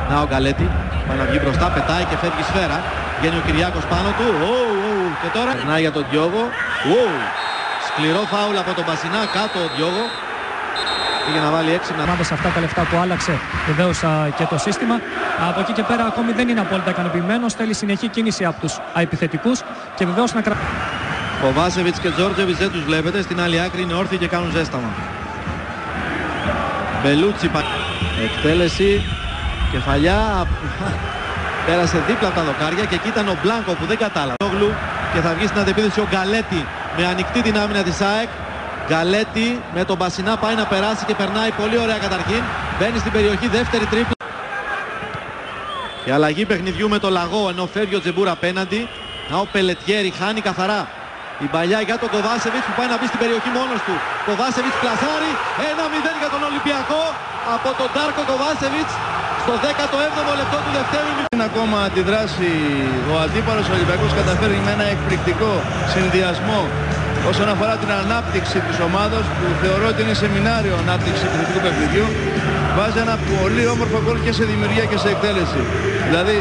Να ο Γκαλέτη, πάει να βγει μπροστά, πετάει και φεύγει σφαίρα. Βγαίνει ο Κυριάκος πάνω του. Και τώρα περνάει για τον Διόγο. Σκληρό φάουλ από τον Μπασινά, κάτω ο Διόγο. Πήγε να βάλει έξυπνα. Σε αυτά τα λεφτά που άλλαξε βεβαίως και το σύστημα. Από εκεί και πέρα ακόμη δεν είναι απόλυτα ικανοποιημένος. Θέλει συνεχή κίνηση από τους επιθετικούς και βεβαίως να κρατήσει. Κοβάσεβιτς και Τζόρτζεβιτς δεν τους βλέπετε. Στην άλλη άκρη είναι όρθιοι και κάνουν ζέσταμα. Μπελούτσι, εκτέλεση, κεφαλιά. Πέρασε δίπλα από τα δοκάρια και εκεί ήταν ο Μπλάνκο που δεν κατάλαβε. Και θα βγει στην αντεπίθεση ο Γκαλέτη με ανοιχτή την άμυνα της ΑΕΚ. Γκαλέτη με τον Μπασινά πάει να περάσει και περνάει πολύ ωραία καταρχήν. Μπαίνει στην περιοχή, δεύτερη τρίπλα. Η αλλαγή παιχνιδιού με το Λαγό ενώ φεύγει ο Τζεμπούρ απέναντι. Να ο Πελετιέρη χάνει καθαρά. Η παλιά για τον Κοβάσεβιτς που πάει να μπει στην περιοχή μόνος του. Κοβάσεβιτς πλασάρει. 1-0 για τον Ολυμπιακό από τον Ντάρκο Κοβάσεβιτς στο 17ο λεπτό του δευτέρου. Είναι ακόμα αντιδράσει ο αντίπαλος Ολυμπιακός, καταφέρει με ένα εκπληκτικό συνδυασμό όσον αφορά την ανάπτυξη της ομάδας, που θεωρώ ότι είναι σεμινάριο ανάπτυξη επιθετικού παιχνιδιού. Βάζει ένα πολύ όμορφο γκολ και σε δημιουργία και σε εκτέλεση. Δηλαδή